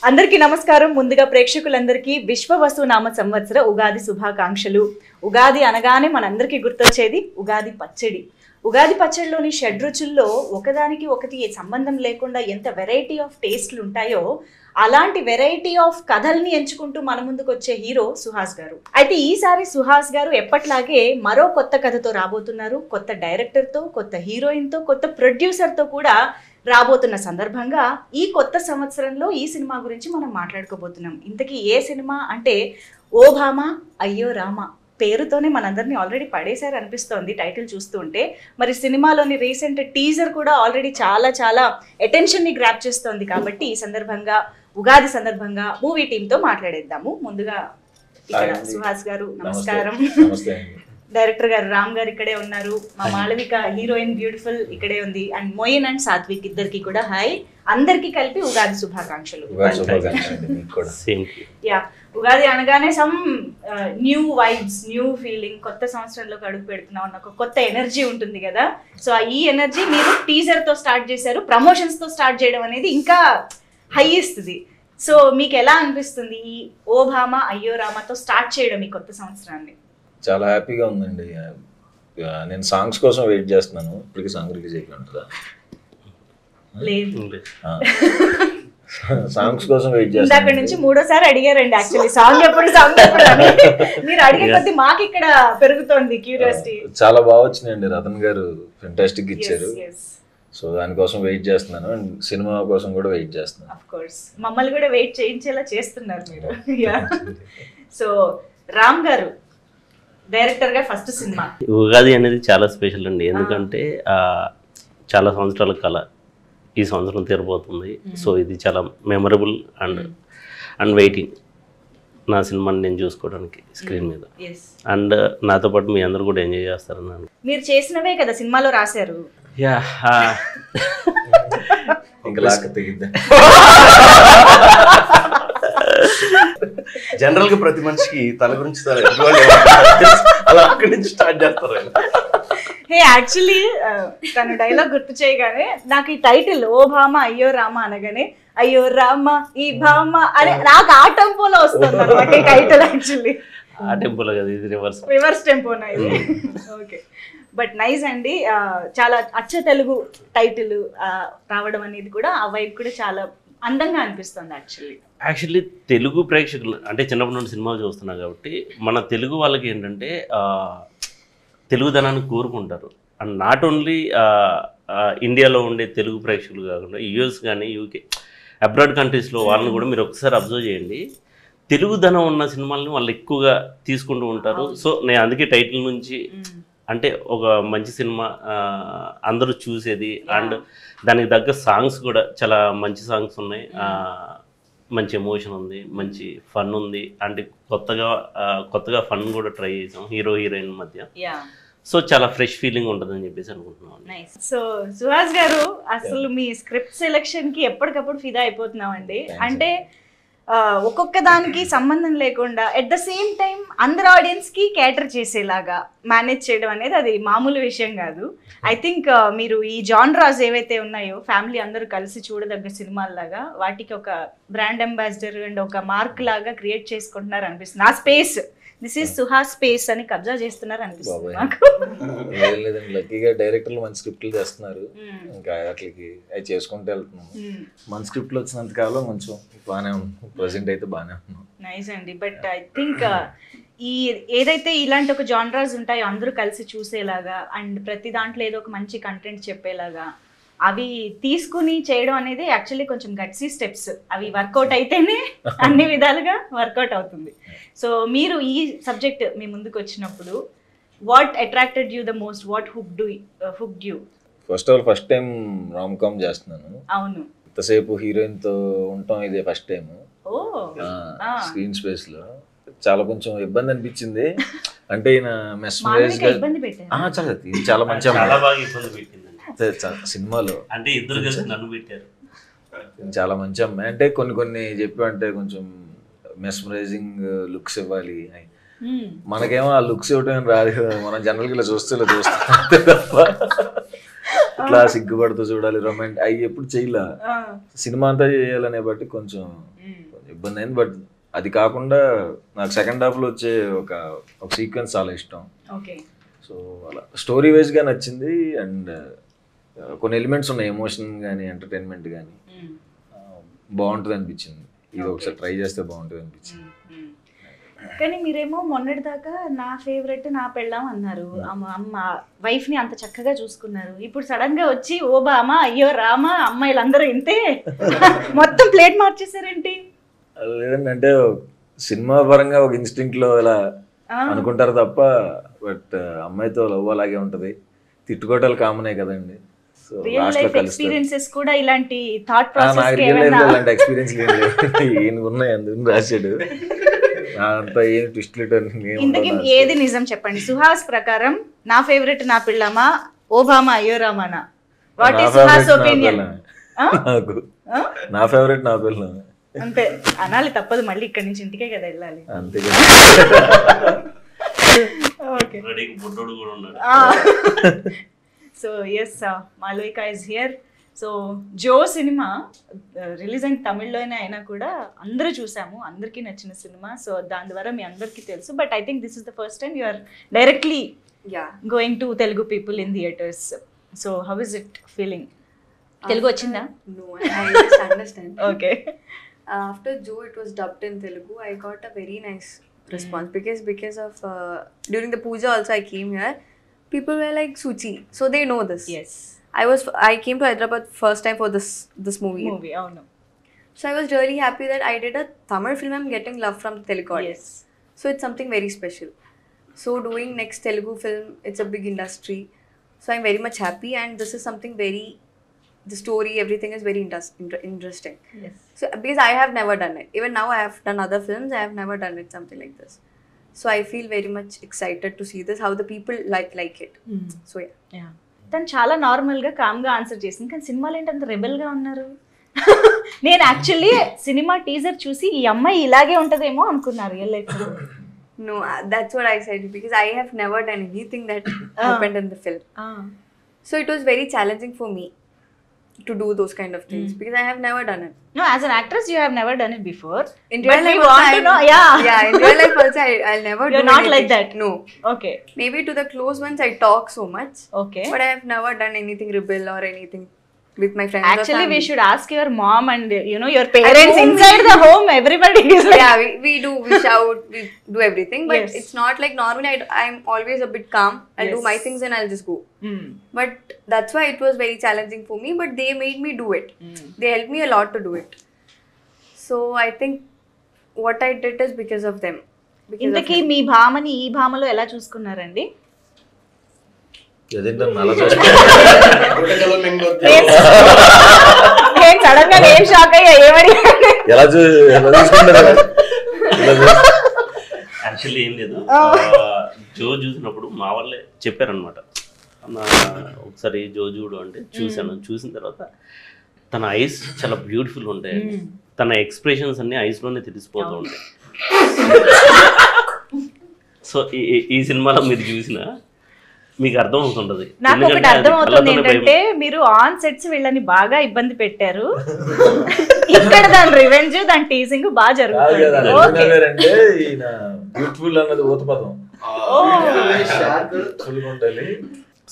అందరికీ నమస్కారం. ముందుగా ప్రేక్షకులందరికీ విశ్వవసు నామ సంవత్సర ఉగాది శుభాకాంక్షలు. ఉగాది అనగానే మనందరికీ గుర్తొచ్చేది ఉగాది పచ్చడి. ఉగాది పచ్చడిలోని షడ్రుచుల్లో ఒకదానికి ఒకటి సంబంధం లేకుండా ఎంత వెరైటీ ఆఫ్ టేస్ట్లు ఉంటాయో అలాంటి వెరైటీ ఆఫ్ కథల్ని ఎంచుకుంటూ మన ముందుకు వచ్చే హీరో సుహాస్ గారు. అయితే ఈసారి సుహాస్ గారు ఎప్పట్లాగే మరో కొత్త కథతో రాబోతున్నారు. కొత్త డైరెక్టర్తో, కొత్త హీరోయిన్తో, కొత్త ప్రొడ్యూసర్తో కూడా రాబోతున్న సందర్భంగా ఈ కొత్త సంవత్సరంలో ఈ సినిమా గురించి మనం మాట్లాడుకోబోతున్నాం. ఇంతకీ ఏ సినిమా అంటే ఓ భామ అయ్యో రామ పేరుతోనే మనందరినీ ఆల్రెడీ పడేశారు అనిపిస్తోంది టైటిల్ చూస్తూ ఉంటే. మరి సినిమాలోని రీసెంట్ టీజర్ కూడా ఆల్రెడీ చాలా అటెన్షన్ని గ్రాప్ చేస్తోంది. కాబట్టి ఈ సందర్భంగా ఉగాది సందర్భంగా మూవీ టీంతో మాట్లాడేద్దాము. ముందుగా ఇక్కడ సుహాస్ గారు నమస్కారం. డైరెక్టర్ గారు రామ్ గారు ఇక్కడే ఉన్నారు. మా మాళవిక హీరోయిన్ బ్యూటిఫుల్ ఇక్కడే ఉంది. అండ్ మోయిన్ అండ్ సాత్విక్ ఇద్దరికి కూడా హాయ్. అందరికి కలిపి ఉగాది శుభాకాంక్షలు. యా, ఉగాది అనగానే some new vibes, new feeling, కొత్త సంవత్సరంలోకి అడుగు పెడుతున్నాం అన్న ఒక కొత్త ఎనర్జీ ఉంటుంది కదా. సో ఈ ఎనర్జీ మీరు టీజర్ తో స్టార్ట్ చేశారు, ప్రమోషన్స్ తో స్టార్ట్ చేయడం అనేది ఇంకా హై ఇస్తుంది. సో మీకు ఎలా అనిపిస్తుంది ఈ ఓ భామ అయ్యో రామతో స్టార్ట్ చేయడం ఈ కొత్త సంవత్సరాన్ని? చాలా హ్యాపీగా ఉందండి. నేను సాంగ్స్ కోసం వెయిట్ చేస్తున్నాను. ఇప్పటికి సాంగ్ రిలీజ్ అయిపోయిందా? లేదు, సాంగ్స్ కోసం వెయిట్ చేస్తాను. అక్కడి నుంచి మూడోసారి అడిగారండి యాక్చువల్లీ సాంగ్ ఎప్పుడు అని. మీరు అడిగే కొద్ది మాకు ఇక్కడ పెరుగుతోంది క్యూరియాసిటీ. చాలా బాగా వచ్చినాయండి. రతన్ గారు ఫెంటాస్టిక్ ఇచ్చారు. సో దానికోసం వెయిట్ చేస్తున్నాను. అండ్ సినిమా కోసం కూడా వెయిట్ చేస్తున్నాను. ఆఫ్ కోర్స్ మమ్మల్ని కూడా వెయిట్ చేయించేలా చేస్తున్నారు మీరు. సో రామ్ గారు డైరెక్టర్ గా ఫస్ట్ సినిమా ఉగాది అనేది చాలా స్పెషల్ అండి. ఎందుకంటే చాలా సంవత్సరాల కళ ఈ సంవత్సరం తీరబోతుంది. సో ఇది చాలా మెమరబుల్ అండ్ వెయిటింగ్ నా సినిమాని నేను చూసుకోవడానికి స్క్రీన్ మీద. అండ్ నాతో పాటు మీ అందరు కూడా ఎంజాయ్ చేస్తారన్నాను. మీరు చేసినవే కదా సినిమాలో రాశారు. యా, జనరల్ గా ప్రతి మనిషికి తల గురించి అలా అక్కడి నుంచి స్టార్ట్ చేస్తారు. హే యాక్చువల్లీ తను డైలాగ్ గుర్తు చేయగానే నాకు ఈ టైటిల్ ఓ భామ అయ్యో రామ అనగానే అయ్యో రామ ఈ భామ అని నాకు ఆ టెంపోలో వస్తుంది అనమాట ఈ టైటిల్. యాక్చువల్లీ ఆ టెంపోలో కదా, ఇది రివర్స్ టెంపోనా ఇది? ఓకే, బట్ నైస్ అండి. చాలా అచ్చ తెలుగు టైటిల్ రావడం అనేది కూడా ఆ వైపు కూడా చాలా అందంగా అనిపిస్తుంది. యాక్చువల్లీ తెలుగు ప్రేక్షకులు అంటే చిన్నప్పటి నుండి సినిమాలు చూస్తున్నాం కాబట్టి మన తెలుగు వాళ్ళకి ఏంటంటే తెలుగుదనాన్ని కోరుకుంటారు. అండ్ నాట్ ఓన్లీ ఇండియాలో ఉండే తెలుగు ప్రేక్షకులు కాకుండా యూఎస్ కానీ యూకే అబ్రాడ్ కంట్రీస్లో వాళ్ళని కూడా మీరు ఒకసారి అబ్జర్వ్ చేయండి. తెలుగుదనం ఉన్న సినిమాలని వాళ్ళు ఎక్కువగా తీసుకుంటూ ఉంటారు. సో నేను అందుకే టైటిల్ నుంచి అంటే ఒక మంచి సినిమా అందరూ చూసేది. అండ్ దానికి తగ్గ సాంగ్స్ కూడా చాలా మంచి సాంగ్స్ ఉన్నాయి. మంచి ఎమోషన్ ఉంది, మంచి ఫన్ ఉంది. అంటే కొత్తగా ఫన్ కూడా ట్రై చేసాం హీరో హీరోయిన్ మధ్య. సో చాలా ఫ్రెష్ ఫీలింగ్ ఉంటుందని చెప్పేసి అనుకుంటున్నాం. సో సుహాస్ గారు అసలు మీ స్క్రిప్ట్ సెలెక్షన్ కి ఎప్పటికప్పుడు ఫిదా అయిపోతున్నామండి. అంటే ఒక్కొక్క దానికి సంబంధం లేకుండా ఎట్ ద సేమ్ టైం అందరు ఆడియన్స్ కి క్యాటర్ చేసేలాగా మేనేజ్ చేయడం అనేది అది మామూలు విషయం కాదు. ఐ థింక్ మీరు ఈ జాన్రాస్ ఏవైతే ఉన్నాయో ఫ్యామిలీ అందరూ కలిసి చూడదగ్గ సినిమాల్లాగా వాటికి ఒక బ్రాండ్ అంబాసిడర్ అండ్ ఒక మార్క్ లాగా క్రియేట్ చేసుకుంటున్నారు అనిపిస్తుంది. ఆ space this is Suhas space అని కబ్జా చేస్తున్నారు అనిపిస్తుంది నాకు. లేదండి, లక్కీగా డైరెక్టర్లు మంచి స్క్రిప్ట్లు చేస్తున్నారు. ఇంకా వాటికి అవి చేసుకుంటూ వెళ్తున్నాం. మన స్క్రిప్ట్లు వచ్చినంత కాలం కొంచెం బాగానే ఉన్నాం. ప్రెసెంట్ అయితే బాగానే ఉన్నాం. నైస్ అండి. బట్ ఐ థింక్ ఈ ఏదైతే ఇలాంటి ఒక జాన్రాస్ ఉంటాయో అందరూ కలిసి చూసేలాగా అండ్ ప్రతి దాంట్లో ఏదో ఒక మంచి కంటెంట్ చెప్పేలాగా అవి తీసుకుని చేయడం అనేది యాక్చువల్లీ కొంచెం గట్సీ స్టెప్స్. అవి వర్కౌట్ అయితేనే అన్ని విధాలుగా వర్కౌట్ అవుతుంది. సో మీరు ఈ సబ్జెక్ట్ మీ ముందుకు వచ్చినప్పుడు what attracted you the most? What hooked you? First time rom com చేస్తున్నాను. అవును, ఇంతసేపు హీరోయిన్ తో ఉంటాం, ఇదే ఫస్ట్ టైం స్క్రీన్ స్పేస్ లో. చాలా కొంచెం ఇబ్బంది అనిపించింది. అంటే ఈయన మెస్మరైజ్ చాలా మంచి సినిమాలో అంటే ఇద్దరు కలిసి నన్ను పెట్టారు. చాలా మంచి అమ్మాయి. అంటే కొన్ని చెప్పి అంటే కొంచెం మెస్మరైజింగ్ లుక్స్ ఇవ్వాలి. మనకేమో ఆ లుక్స్ ఇవ్వటం రాదు కదా. మనం జనరల్ గా ఇలా చూస్తాం తప్ప ఇట్లా సిగ్గుపడుతూ చూడాలి రొమాంటిక్ అవి ఎప్పుడు చేయలే. సినిమా అంతా చేయాలనే బట్టి కొంచెం ఇబ్బంది అయింది. బట్ అది కాకుండా నాకు సెకండ్ హాఫ్లో వచ్చే ఒక సీక్వెన్స్ చాలా ఇష్టం. ఓకే. సో అలా స్టోరీ వైజ్గా నచ్చింది. అండ్ కొన్ని ఎలిమెంట్స్ ఉన్నాయి, ఎమోషన్ కానీ ఎంటర్టైన్మెంట్ కానీ బాగుంటుంది అనిపించింది. ఇది ఒకసారి ట్రై చేస్తే బాగుంటుంది అనిపించింది. కానీ మీరేమో మొన్నటి దాకా నా ఫేవరెట్ నా పెళ్ళాం అన్నారు, అమ్మ వైఫ్ ని అంత చక్కగా చూసుకున్నారు. ఇప్పుడు సడన్ గా వచ్చి ఓ బామా అయ్యో రామా అమ్మాయిలందరూ ఇంతే మొత్తం ప్లేట్ మార్చేసారేంటి? లేదండి, అంటే సినిమా పరంగా ఒక ఇన్స్టింక్ట్ లో ఇలా అనుకుంటారు తప్ప, బట్ అమ్మాయితో లవ్ అలాగే ఉంటది. తిట్టుకోవటాలు కామనే కదండి. సో రియల్ లైఫ్ ఎక్స్పీరియన్సెస్ కూడా ఇలాంటి థాట్ నాకు ప్రాసెస్ రియల్ లైఫ్ లో ఇలాంటి ఎక్స్పీరియన్స్ ఏం ఉన్నాయి అందుకు రాశాడు. అంతా ఏం ట్విస్ట్ ఇంతకీ ఏది నిజం చెప్పండి? సుహాస్ ప్రకారం నా ఫేవరెట్ నా పిల్లమా ఓబామా అయ్యో రామానా? What is Suhas opinion? నాకు నా ఫేవరెట్ నా పిల్ల అంతే అనాలి, తప్పదు. మళ్ళీ ఇక్కడి నుంచి ఇంటికే కదా వెళ్ళాలి. అంతే. Okay. So yes, Malavika is here. So Joe cinema release అయిన తమిళ్లోనే అయినా కూడా అందరూ చూసాము, అందరికీ నచ్చిన సినిమా. సో దాని ద్వారా మీ అందరికీ తెలుసు. But I think this is the first time you are directly going to Telugu people in theatres. So how is it feeling? Telugu వచ్చిందా? No, I just understand. Okay. After Joe, it was dubbed in Telugu. I got a very nice response because of during the puja also I came here. People were like Suchi, so they know this. Yes. I came to Hyderabad first time for this movie. అవును. So I was really happy that I did a Tamil film. I'm getting love from the Telugu audience. Yes. So it's something very special. So doing next Telugu film, it's a big industry. So I'm very much happy, and this is something very. The story, everything is very interesting. Yes. So because I have never done it. Even now I have done other films, I have never done it something like this. So I feel very much excited to see this, how the people like it. So yeah. తను చాలా నార్మల్గా కామ్గా answer చేసింది, కానీ సినిమాలో ఏంటంత రెబెల్గా ఉన్నారు. నేను actually cinema teaser చూసి ఈ అమ్మాయి ఇలాగే ఉంటుందేమో అనుకున్నారు real life. No, that's what I said, because I have never done anything that happened in the film. So it was very challenging for me to do those kind of things because I have never done it. No, as an actress you have never done it before. In real life we want to know, yeah, in real life also I'll never do You're not anything. like that. No. Okay. Maybe to the close ones I talk so much. Okay. But I have never done anything rebel or anything with my friends. Actually we should ask your mom and your parents inside the home. Everybody is like, yeah, we do, we shout, we do everything, but Yes. it's not like normally I'm always a bit calm. I'll do Yes. my things and I'll just go. But that's why it was very challenging for me, but they made me do it. They helped me a lot to do it. So I think what I did is because of them. ఇంతకీ మీ భామని ఈ భామలో ఎలా చూసుకున్నారండి? అదేంటో అలా చూస్తే నేను sudden గా ఏం shock అయ్యా, ఏమని ఎలా చూసుకుంటారు? యాక్చువల్లీ ఏం లేదు, జో చూసినప్పుడు మా వాళ్ళే చెప్పారనమాట, ఒకసారి జో చూడు అంటే చూశాను. చూసిన తర్వాత తన ఐస్ చాలా బ్యూటిఫుల్ ఉంటాయి, తన ఎక్స్ప్రెషన్స్ అన్ని ఐస్లోనే తెలిసిపోతూ ఉంటాయి. సో ఈ సినిమాలో మీరు చూసిన మీకు అర్థం అవుతుంటది. నాకు ఒకటి అర్థం అవుతుంది ఏంటంటే మీరు ఆన్ సెట్స్ వీళ్ళని బాగా ఇబ్బంది పెట్టారు, ఇక్కడ దాని రివెంజ్ దాని టీజింగ్ బాగా జరుగుతుంది. బ్యూటిఫుల్ అన్నది ఊతపదం.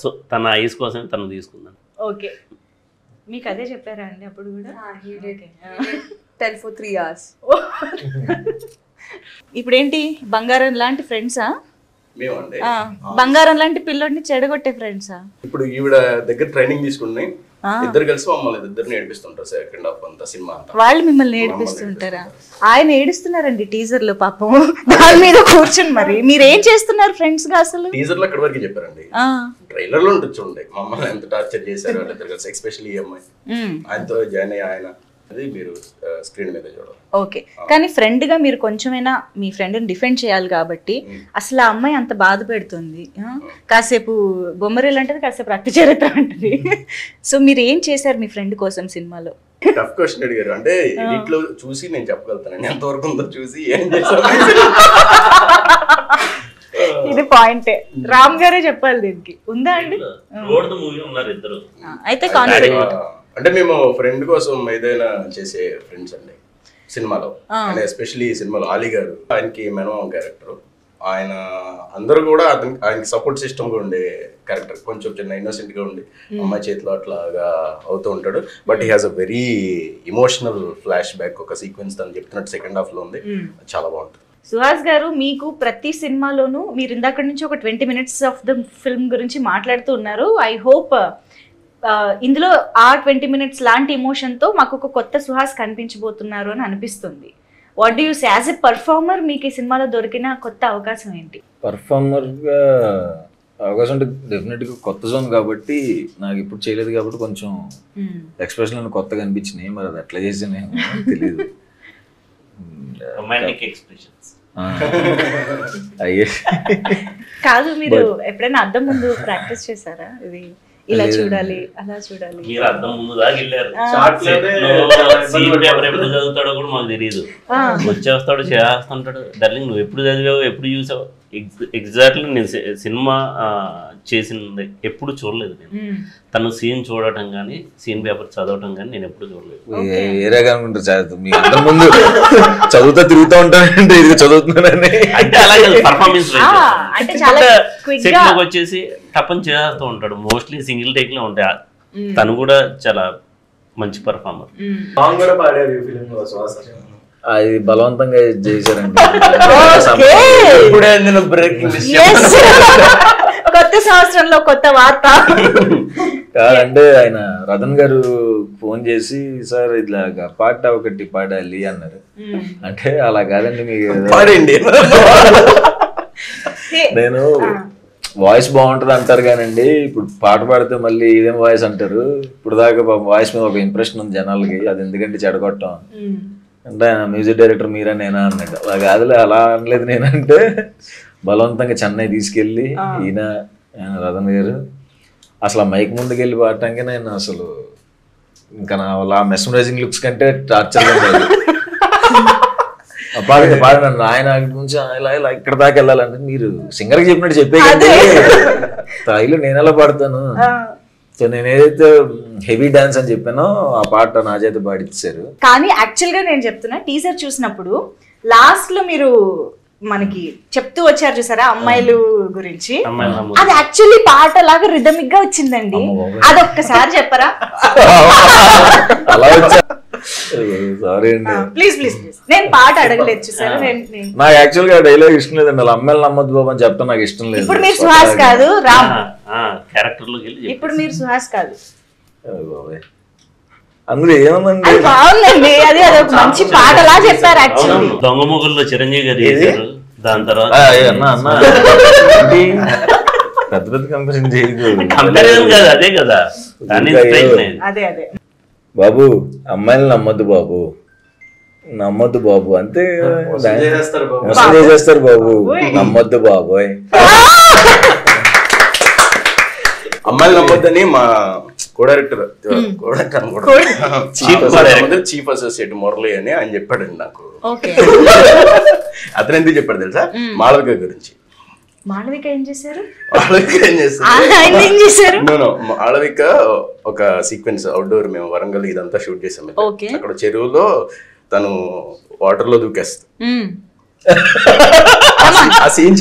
సో తన ఐస్ కోసం తను తీసుకున్నాను. ఓకే, మీకు అదే చెప్పారా అండి అప్పుడు కూడా? He did tell for 3 hours. ఇప్పుడేంటి బంగారం లాంటి ఫ్రెండ్సా? మేమండి బంగారం లాంటి పిల్లోడిని చెడగొట్టే ఫ్రెండ్సా? ఇప్పుడు ఈవిడ దగ్గర ట్రైనింగ్ తీసుకుని ఇద్దరు కలిసి మమ్మల్ని ఇద్దరు నేర్పిస్తుంటారు సెకండ్ హాఫ్ అంతా సినిమా అంతా. వాళ్ళు మిమ్మల్ని ఏడిపిస్తుంటారా? ఆయన ఏడుస్తున్నారండి టీజర్ లో పాపం, దాని మీద కూర్చుని. మరి మీరు ఏం చేస్తున్నారు ఫ్రెండ్స్ గా అసలు? టీజర్ లో అక్కడి వరకు చెప్పారండి, ట్రైలర్ లో ఉంటుంది చూడండి మమ్మల్ని ఎంత టార్చర్ చేశారు వాళ్ళిద్దరు కలిసి, ఎస్పెషల్లీ ఈ అమ్మాయి. ఆయనతో జాయిన్ అయ్యి ఆయన అది మీరు స్క్రీన్ మీద చూడాలి. ఓకే, కానీ ఫ్రెండ్ గా మీరు కొంచెమైనా మీ ఫ్రెండ్ ని డిఫెండ్ చేయాలి కాబట్టి. అసలు ఆ అమ్మాయి అంత బాధ పెడుతుంది, కాసేపు బొమ్మరీలు అంటది, కాసేపు రక్త చరిత్ర అంటది. సో మీరు ఏం చేశారు మీ ఫ్రెండ్ కోసం సినిమాలో? టఫ్ క్వశ్చన్ అడిగారు. అంటే ఎడిట్ లో చూసి నేను చెప్పగలుగుతాను ఎంతవరకు ఉందో చూసి ఏం చేశాను. ఇది పాయింటే, రామ్ గారే చెప్పాలి దీనికి. ఉందా అండి? అయితే కాన్ఫిడెంట్. అంటే మేము ఫ్రెండ్ కోసం ఏదైనా చేసే ఫ్రెండ్స్ అండి. సినిమాలో. అండ్ ఎస్పెషల్లీ ఈ సినిమాలో అలీ గారు, ఆయనకి మెనమామ క్యారెక్టర్, ఆయన అందరూ కూడా ఆయనకి సపోర్ట్ సిస్టమ్ గా ఉండే క్యారెక్టర్. కొంచెం చిన్న ఇన్నోసెంట్ గా ఉండి అమ్మాయి చేతిలో అట్లాగా అవుతూ ఉంటాడు. But he has a very emotional flash back, ఒక సీక్వెన్స్ తను చెప్తున్నట్టు సెకండ్ హాఫ్ లో ఉంది, చాలా బాగుంటుంది. సుహాస్ గారు, మీకు ప్రతి సినిమాలోనూ మీరు ఇందాక నుంచి ఒక 20 minutes ఆఫ్ ద ఫిల్మ్ గురించి మాట్లాడుతూ ఉన్నారు. ఐ హోప్ ఇందులో ఆ 20 minutes లాంటి ఎమోషన్తో మాకు ఒక కొత్త సుహాస్ కనిపించబోతున్నారు అని అనిపిస్తుంది. What do you say as a performer, మీకు ఈ సినిమాలో దొరికిన కొత్త అవకాశం ఏంటి? పర్ఫార్మర్గా అవకాశం అంటే డెఫినెట్గా కొత్త జోన్ కాబట్టి, నాకు ఇప్పుడు చేయలేదు కాబట్టి కొంచెం ఎక్స్ప్రెషన్ కొత్తగా అనిపించినాయి. మరి అది ఎట్లా చేసానే తెలియదు. రొమాంటిక్ ఎక్స్ప్రెషన్స్ అయ్యే కాదు, మీరు ఎప్పుడైనా అద్దం ముందు ప్రాక్టీస్ చేశారా? ఇది ఇలా చూడాలి, అలా చూడాలి. మీరు అర్థం ముందు దాకా వెళ్ళారు. సీన్ పేపర్ ఎప్పుడు చదువుతాడో కూడా మాకు తెలియదు. వచ్చేస్తాడు, చేస్తుంటాడు. డార్లింగ్ నువ్వు ఎప్పుడు చదివావు, ఎప్పుడు చూసావు? ఎగ్జాక్ట్లీ నేను సినిమా చేసింది ఎప్పుడు చూడలేదు. నేను తను సీన్ చూడటం కానీ సీన్ పేపర్ చదవటం కానీ నేను ఎప్పుడు చూడలేదు. ఏరేగా అనుకుంటారు మీ అందరి ముందు చదువుతా తిరుగుతూ ఉంటానంటే ఇది చదువుతున్నానని. అంటే అలాగే పర్ఫార్మెన్స్ అంటే చాలా సెట్ లోకి వచ్చేసి టపన్ చేస్తూ ఉంటాడు. మోస్ట్లీ సింగిల్ టేక్ లో ఉంటాయి. తను కూడా చాలా మంచి పర్ఫార్మర్. సాంగ్ కూడా పాడారు ఈ ఫిలిం లో శ్వాస. అది బలవంతంగా చేశారండి. బ్రేకింగ్ కొత్త సంవత్సరంలో కొత్త వార్త కాదంటే ఆయన రతన్ గారు ఫోన్ చేసి సార్ ఇట్లా పాట ఒకటి పాడాలి అన్నారు. అంటే అలా కాదండి, మీకు పాడండి. నేను వాయిస్ బాగుంటది అంటారు కానండి, ఇప్పుడు పాట పాడితే మళ్ళీ ఇదేం వాయిస్ అంటారు. ఇప్పుడు దాకా వాయిస్ మీద ఒక ఇంప్రెషన్ ఉంది జనాలకి, అది ఎందుకంటే చెడగొట్టం అంటే మ్యూజిక్ డైరెక్టర్ మీరా నేనా అన్నాడు. అలా కాదులే, అలా అనలేదు. నేనంటే బలవంతంగా చెన్నై తీసుకెళ్ళి ఈయన రతన్ గారు అసలు ఆ మైక్ ముందుకు వెళ్ళి పాడటానికి నేను అసలు ఇంకా నా వాళ్ళ మెస్మరైజింగ్ లుక్స్ కంటే టార్చర్గా ఉండేది. పాడండి పాడండి, ఆయన నుంచి ఇలా ఇలా ఇక్కడ దాకా వెళ్ళాలంటే మీరు సింగర్కి చెప్పినట్టు చెప్పే స్థాయిలో నేను ఎలా పాడతాను. సో నేను ఏదైతే హెవీ డాన్స్ అని చెప్పానో ఆ పాట నా చేత పాడిచ్చారు. కానీ యాక్చువల్ గా నేను చెప్తున్నా, టీజర్ చూసినప్పుడు లాస్ట్ లో మీరు మనకి చెప్తూ వచ్చారు చూసారా అమ్మాయిలు గురించి, అది యాక్చువల్లీ పాట లాగా రిథమిక్ గా వచ్చిందండి. అదొక్కసారి చెప్పరా? అలా వచ్చా సారీ అండి, ప్లీజ్ ప్లీజ్ ప్లీజ్. నేను పాట అడగలేదు చూసారా. నాకు యాక్చువల్ గా డైలాగ్ ఇష్టం లేదండి. అలా అమ్మాయిలు నమ్మద్దు బాబు అని చెప్తా నాకు ఇష్టం లేదు. ఇప్పుడు మీరు సుహాస్ కాదు, రామ్. క్యారెక్టర్ లోకి వెళ్ళి ఇప్పుడు మీరు సుహాస్ కాదు. అందులో ఏముందండి, అది బాగుందండి. అది అదొక మంచి పాటలా చెప్పారు యాక్చువల్లీ. దొంగ మొగుల్లో చిరంజీవి గారు చేశారు. దాని తర్వాత పెద్ద పెద్ద కంపెనీ చేయదు. కంపారిజన్ కాదు, అదే కదా. అదే అదే బాబు అమ్మాయిలు నమ్మద్దు బాబు, నమ్మద్దు బాబు అంతే. మోసం చేసేస్తారు బాబు, నమ్మద్దు బాబోయ్. అమ్మాయిలు నమ్మొద్దని మా డైరెక్టర్ చీఫ్ అసోసియేట్ మురళి అని ఆయన చెప్పాడండి నాకు. అతను ఎందుకు చెప్పాడు తెలుసా? మాళవిక గురించి. మాళవిక ఏం చేశారు? మాళవిక ఒక సీక్వెన్స్ అవుట్డోర్, మేము వరంగల్ ఇదంతా షూట్ చేసాం. అక్కడ చెరువులో తను వాటర్ లో దూకేస్తుంది. ఆ సీన్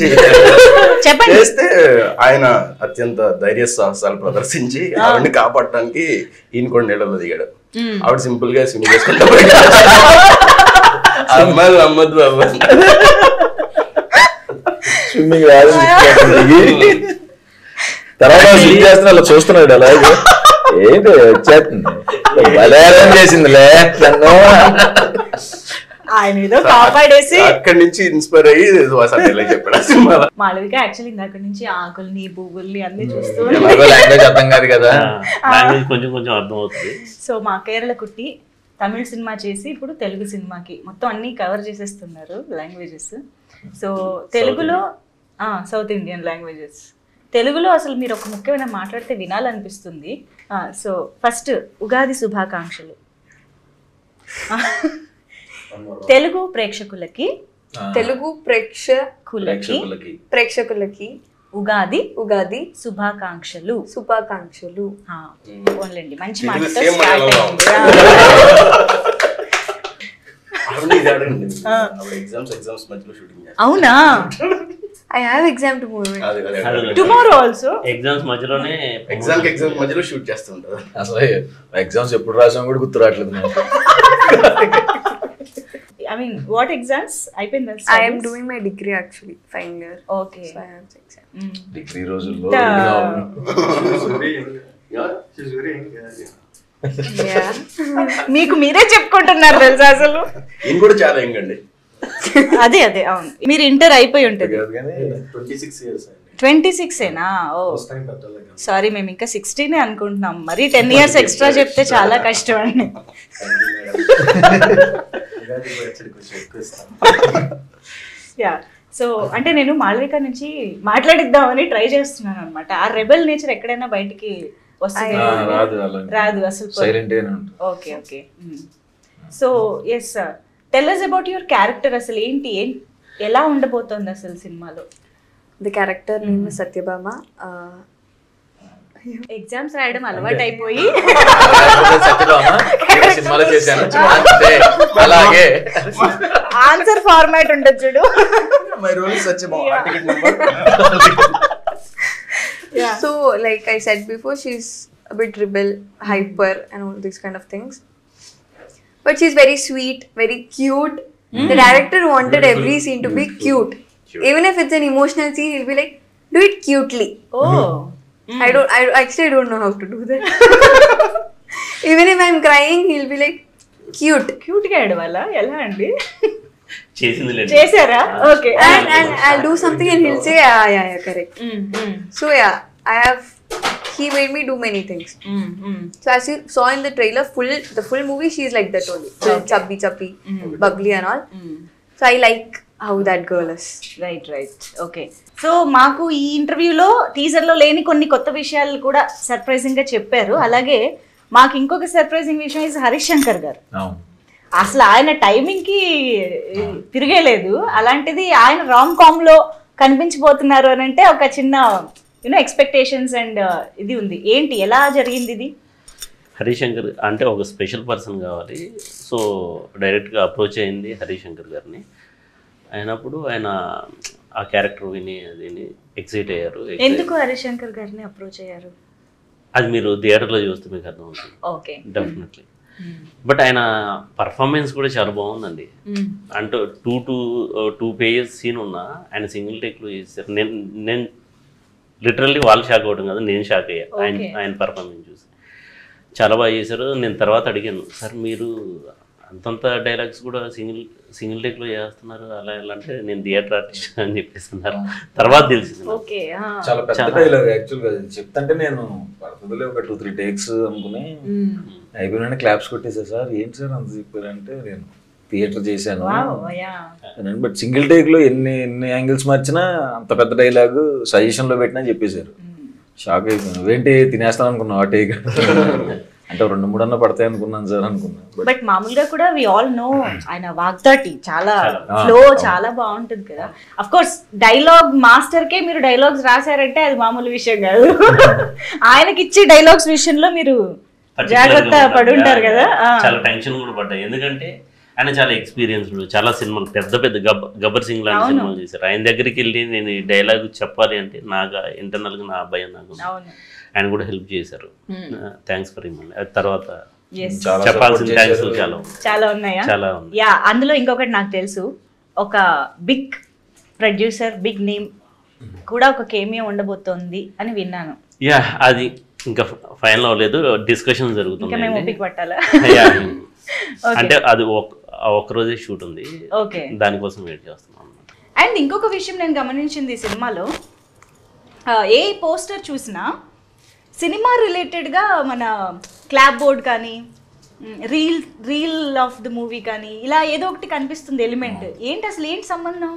చేస్తే ఆయన అత్యంత ధైర్య సాహసాలు ప్రదర్శించి ఆవిడని కాపాడటానికి ఈయన కూడా నీళ్ళలో దిగాడు. ఆవిడ సింపుల్ గా స్విమ్ చేసుకుంటా అమ్మాయిలు నమ్మద్దు బాబు. స్విమ్మింగ్ తర్వాత స్విమ్ చేస్తున్నా అలా చూస్తున్నాడు. అలాగే ఏంటి వచ్చేస్తుంది బలారం చేసిందిలే నన్ను. ఆయన ఏదో కాపాడేసి అక్కడి నుంచి ఇన్స్పైర్ అయ్యి చెప్పాడు ఆ సినిమాలో. మాళవిక యాక్చువల్లీ ఇందాక నుంచి ఆకుల్ని పువ్వుల్ని అన్ని చూస్తూ లాంగ్వేజ్ అర్థం కాదు కదా, కొంచెం కొంచెం అర్థం అవుతుంది. సో మా కేరళ కుట్టి తమిళ సినిమా చేసి ఇప్పుడు తెలుగు సినిమాకి మొత్తం అన్ని కవర్ చేసేస్తున్నారు లాంగ్వేజెస్. సో తెలుగులో సౌత్ ఇండియన్ లాంగ్వేజెస్, తెలుగులో అసలు మీరు ఒక ముఖ్యమైన మాట్లాడితే వినాలనిపిస్తుంది. సో ఫస్ట్ ఉగాది శుభాకాంక్షలు తెలుగు ప్రేక్షకులకి ఉగాది శుభాకాంక్షలు. ఓన్లండి మంచి మాటతో స్టార్ట్ అయింది. ఎగ్జామ్స్ మధ్యలో షూటింగ్ అవునా? I have exam tomorrow. Tomorrow also exams మధ్యలోనే ఎగ్జామ్ మధ్యలో షూట్ చేస్తుంటారు. అసలు ఎగ్జామ్స్ ఎప్పుడు రాసాం కూడా గుర్తు రావట్లేదు నాకు. I mean, what exams? అయిపోయిందా? I am doing my degree actually, final year. Okay. So I have exam. Degree రోజుల్లో Yeah. మీకు మీరే చెప్పుకుంటున్నారు తెలుసా అసలు. నేను కూడా చాలా యంగ్ అండి. అదే అవును. మీరు ఇంటర్ అయిపోయి ఉంటుంది. 26 years అండి. 26 ఏనా? ఓ సారీ, మేము ఇంకా 16 అనుకుంటున్నాం. మరి 10 years ఎక్స్ట్రా చెప్తే చాలా కష్టం అండి. యా, సో అంటే నేను మాళవిక నుంచి మాట్లాడిద్దామని ట్రై చేస్తున్నాను అనమాట. ఆ రెబెల్ నేచర్ ఎక్కడైనా బయటికి వస్తుంది? రాదు అసలు. Silent. Okay. So yes sir, tell us about your character. అసలు ఏంటి, ఎలా ఉండబోతోంది అసలు సినిమాలో? The character name is Satyabama. Exams రాయడం అలవాటు అయిపోయి సినిమాలో చేశాను అలాగే ఆన్సర్ ఫార్మాట్ ఉంటుంది చూడు. My role is Satyabama. Ticket number. Yeah. So, like I said before, she's a bit rebel, hyper, and all these kind of things. But she's very sweet, very cute. The director wanted every scene to be cute. Even if it's an emotional scene, he'll be like, do it cutely. Oh. I actually don't know how to do that. Even if I'm crying, he'll be like, cute. Cute గా ఏడవాలా? ఎలా అండి? చేసింది లేదు. చేశారా? Okay. And I'll do something and he'll say, yeah, correct. So yeah, he made me do many things. So as you saw in the trailer, the full movie, she's like that only. Chubby, bubbly and all. So I like how that girl is. Right. Okay. So మాకు ఈ ఇంటర్వ్యూలో టీజర్లో లేని కొన్ని కొత్త విషయాలు కూడా surprising గా చెప్పారు. అలాగే మాకు ఇంకొక సర్ప్రైజింగ్ విషయం ఇస్ హరీష్ శంకర్ గారు. అసలు ఆయన టైమింగ్ కి తిరిగేలేదు. అలాంటిది ఆయన రామ్ కామ్ లో కనిపించబోతున్నారు అని అంటే ఒక చిన్న ఎక్స్పెక్టేషన్స్ అండ్ ఇది ఉంది. ఏంటి, ఎలా జరిగింది ఇది? హరీష్ శంకర్ అంటే ఒక స్పెషల్ పర్సన్ కావాలి. సో డైరెక్ట్గా అప్రోచ్ అయింది హరీష్ శంకర్ గారిని. అయినప్పుడు ఆయన ఆ క్యారెక్టర్ విని అదిని ఎక్సైట్ అయ్యారు. ఎందుకు హరీష్ శంకర్ గారిని అప్రోచ్ అయ్యారు? అది మీరు థియేటర్లో చూస్తే మీకు అర్థం అవుతుంది. Okay, definitely. బట్ ఆయన పర్ఫార్మెన్స్ కూడా చాలా బాగుందండి. అంటే టూ పేజెస్ సీన్ ఉన్నా ఆయన సింగిల్ టేక్లో చేశారు. నేను లిటరల్లీ వాళ్ళు షాక్ అవ్వడం కదా, నేను షాక్ అయ్యా ఆయన పర్ఫార్మెన్స్ చూసి. చాలా బాగా చేశారు. నేను తర్వాత అడిగాను, సార్ మీరు అంతంత డైలాగ్స్ కూడా సింగిల్ టేక్లో చేస్తున్నారు అలా ఎలా అంటే, నేను థియేటర్ ఆర్టిస్ట్ అని చెప్పేస్తున్నారు. తర్వాత తెలిసింది. చాలా పెద్ద డైలాగ్ యాక్చువల్గా చెప్తుంటే నేను పడుతుందిలే ఒక 2-3 టేక్స్ అనుకుని అయిపోయినా క్లాప్స్ కొట్టేసా. సార్ ఏంటి సార్ అంత చెప్పారంటే, నేను థియేటర్ చేశాను బట్ సింగిల్ టేక్ లో ఎన్ని యాంగిల్స్ మార్చినా అంత పెద్ద డైలాగ్ సజెషన్ లో పెట్టినా చెప్పేశారు. షాక్ అయిపోయాను. ఏంటి తినేస్తాను అనుకున్నా ఆ టేక్ అంటే 2-3 అన్న పడతాయి అనుకున్నాను సార్ అనుకున్నా. బట్ మామూలుగా కూడా వి ఆల్ నో ఆయన వాగ్దాటి చాలా ఫ్లో చాలా బాగుంటుంది కదా. అఫ్ కోర్స్ డైలాగ్ మాస్టర్ కే మీరు డైలాగ్స్ రాశారంటే అది మామూలు విషయం కాదు. ఆయనకి ఇచ్చే డైలాగ్స్ విషయంలో మీరు జాగ్రత్త పడి ఉంటారు కదా. చాలా టెన్షన్ కూడా పడ్డాయి. ఎందుకంటే ఆయన చాలా ఎక్స్పీరియన్స్డ్, చాలా సినిమాలు పెద్ద గబ్బర్ సింగ్ లాంటి సినిమాలు చేశారు. ఆయన దగ్గరికి వెళ్ళి నేను ఈ డైలాగ్ చెప్పాలి అంటే నాకు ఇంటర్నల్గా నా భయం నాకు. ఆయన కూడా హెల్ప్ చేశారు. Thanks for him. తర్వాత చెప్పాల్సిన థ్యాంక్స్ చాలా ఉన్నాయా? చాలా ఉన్నాయి. యా, అందులో ఇంకొకటి నాకు తెలుసు, ఒక బిగ్ ప్రొడ్యూసర్ బిగ్ నేమ్ కూడా ఒక కేమియో ఉండబోతోంది అని విన్నాను. యా, అది ఇంకా ఫైనల్ అవ్వలేదు, డిస్కషన్ జరుగుతుంది. మేము ఓపిక పట్టాలా? అంటే అది ఒక్కరోజే షూట్ ఉంది, దానికోసం వెయిట్ చేస్తున్నాం. అండ్ ఇంకొక విషయం నేను గమనించింది ఈ సినిమాలో, ఏ పోస్టర్ చూసినా సినిమా రిలేటెడ్గా మన క్లాప్ బోర్డ్ కానీ రీల్ ఆఫ్ ద మూవీ కానీ ఇలా ఏదో ఒకటి కనిపిస్తుంది ఎలిమెంట్. ఏంటి అసలు, ఏంటి సంబంధం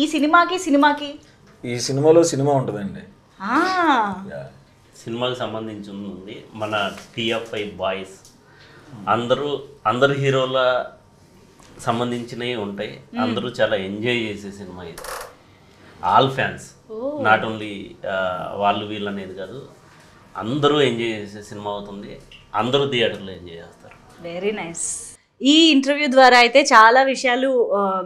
ఈ సినిమాకి? ఈ సినిమాలో సినిమా ఉంటుందండి. సినిమాకి సంబంధించి ఉంది. మన TFI బాయ్స్ అందరు హీరోల సంబంధించినవి ఉంటాయి. అందరూ చాలా ఎంజాయ్ చేసే సినిమా ఇది. ఆల్ ఫ్యాన్స్, నాట్ ఓన్లీ వాళ్ళు వీళ్ళు అనేది కాదు, అందరూ ఎంజాయ్ చేసే సినిమా అవుతుంది. అందరూ థియేటర్లో ఎంజాయ్ చేస్తారు. Very nice. ఈ ఇంటర్వ్యూ ద్వారా అయితే చాలా విషయాలు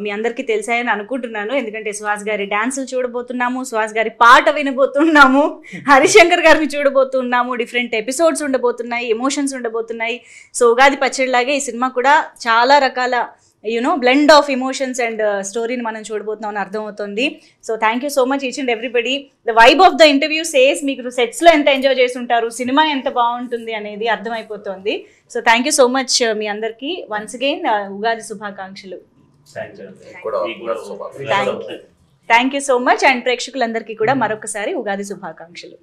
మీ అందరికీ తెలిసాయని అనుకుంటున్నాను. ఎందుకంటే సుహాస్ గారి డాన్సులు చూడబోతున్నాము, సుహాస్ గారి పాట వినబోతున్నాము, హరిశంకర్ గారిని చూడబోతున్నాము, డిఫరెంట్ ఎపిసోడ్స్ ఉండబోతున్నాయి, ఎమోషన్స్ ఉండబోతున్నాయి. సో ఉగాది పచ్చడిలాగే ఈ సినిమా కూడా చాలా రకాల బ్లెండ్ ఆఫ్ ఎమోషన్స్ అండ్ స్టోరీని మనం చూడబోతున్నాం అని అర్థమవుతుంది. So thank you so much each and everybody. The vibe of the interview says మీకు సెట్స్లో ఎంత ఎంజాయ్ చేసి ఉంటారు, సినిమా ఎంత బాగుంటుంది అనేది అర్థమైపోతుంది. So thank you so much మీ అందరికీ వన్స్ అగైన్ ఉగాది శుభాకాంక్షలు. Thank you so much and ప్రేక్షకులందరికీ కూడా మరొకసారి ఉగాది శుభాకాంక్షలు.